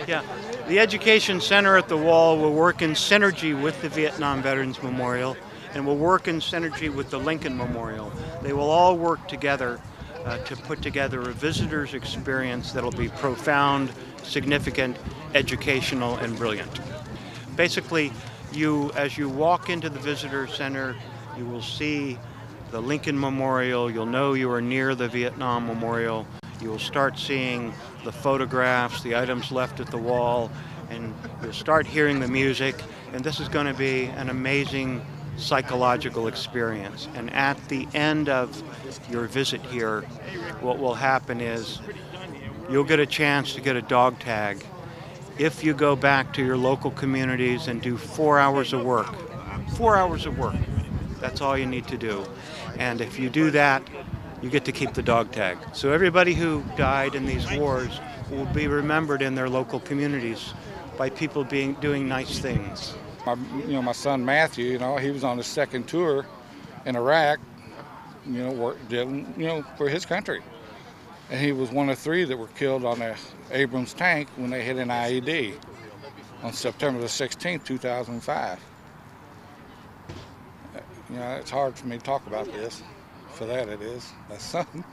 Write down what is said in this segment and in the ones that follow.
Yeah, the Education Center at the Wall will work in synergy with the Vietnam Veterans Memorial and will work in synergy with the Lincoln Memorial. They will all work together to put together a visitor's experience that'll be profound, significant, educational, and brilliant. Basically, as you walk into the visitor center, you will see the Lincoln Memorial. You'll know you are near the Vietnam Memorial. You will start seeing the photographs, the items left at the wall, and you'll start hearing the music. And this is going to be an amazing psychological experience. And at the end of your visit here, what will happen is you'll get a chance to get a dog tag. If you go back to your local communities and do 4 hours of work, 4 hours of work, that's all you need to do. And if you do that, you get to keep the dog tag. So everybody who died in these wars will be remembered in their local communities by people doing nice things. My son Matthew, he was on his second tour in Iraq, for his country. And he was one of 3 that were killed on the Abrams tank when they hit an IED on September the 16th, 2005. It's hard for me to talk about this. For that it is, my son.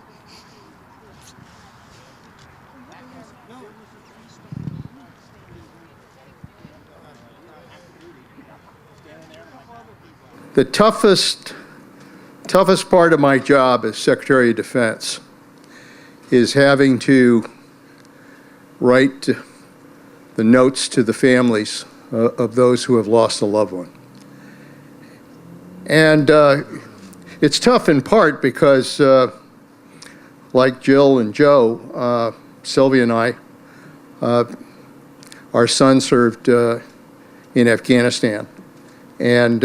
The toughest part of my job as Secretary of Defense is having to write the notes to the families of those who have lost a loved one. And it's tough in part because, like Jill and Joe, Sylvia and I, our son served in Afghanistan. And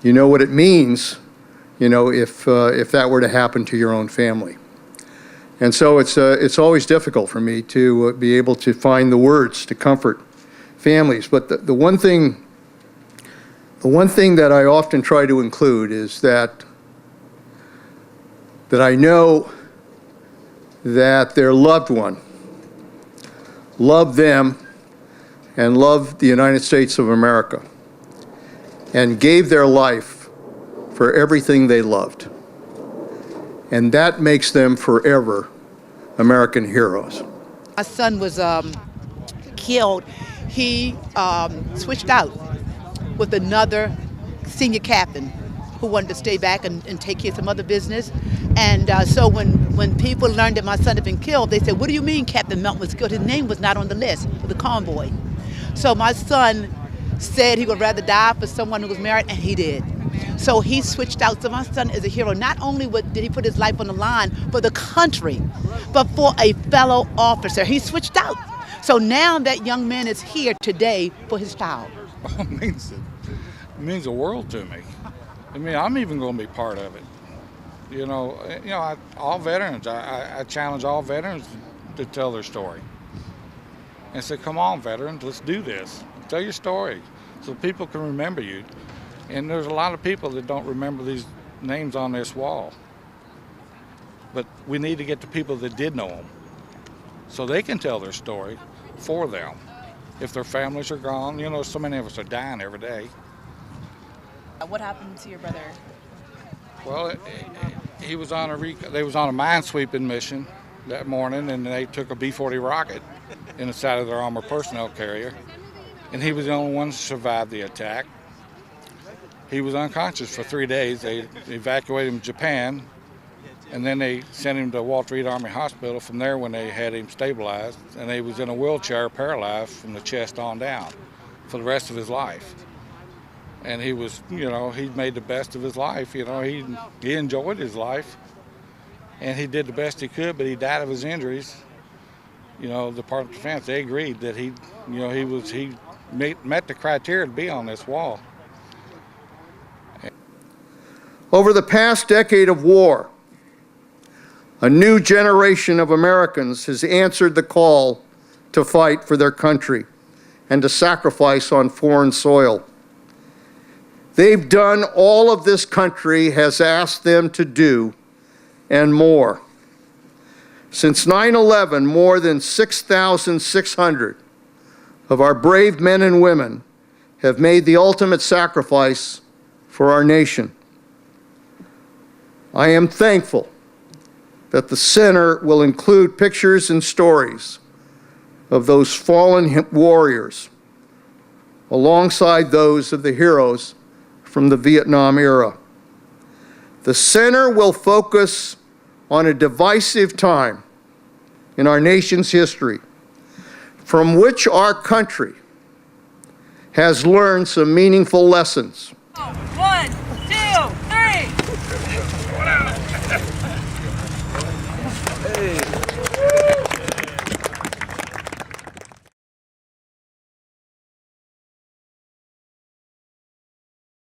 you know what it means, if that were to happen to your own family. And so it's always difficult for me to be able to find the words to comfort families. But the one thing that I often try to include is that I know that their loved one loved them and loved the United States of America and gave their life for everything they loved. And that makes them forever American heroes. My son was killed. He switched out with another senior captain who wanted to stay back and take care of some other business. And so when people learned that my son had been killed, they said, "What do you mean Captain Melton was killed? His name was not on the list for the convoy." So my son said he would rather die for someone who was married, and he did. So he switched out. So my son is a hero. Not only did he put his life on the line for the country, but for a fellow officer. He switched out. So now that young man is here today for his child. It means the world to me. I'm even going to be part of it. All veterans, I challenge all veterans to tell their story. And say, come on, veterans, let's do this. Tell your story so people can remember you. And there's a lot of people that don't remember these names on this wall. But we need to get the people that did know them so they can tell their story for them. If their families are gone, so many of us are dying every day. What happened to your brother? Well, they was on a minesweeping mission that morning, and they took a B-40 rocket in the side of their armored personnel carrier, and he was the only one to survive the attack. He was unconscious for 3 days. They evacuated him to Japan, and then they sent him to Walter Reed Army Hospital from there when they had him stabilized, and he was in a wheelchair, paralyzed from the chest on down for the rest of his life. And he was, he made the best of his life. He enjoyed his life, and he did the best he could, but he died of his injuries. The Department of Defense, they agreed that he met the criteria to be on this wall. Over the past decade of war, a new generation of Americans has answered the call to fight for their country and to sacrifice on foreign soil. They've done all of this country has asked them to do and more. Since 9/11, more than 6,600 of our brave men and women have made the ultimate sacrifice for our nation. I am thankful that the center will include pictures and stories of those fallen warriors alongside those of the heroes from the Vietnam era. The center will focus on a divisive time in our nation's history from which our country has learned some meaningful lessons.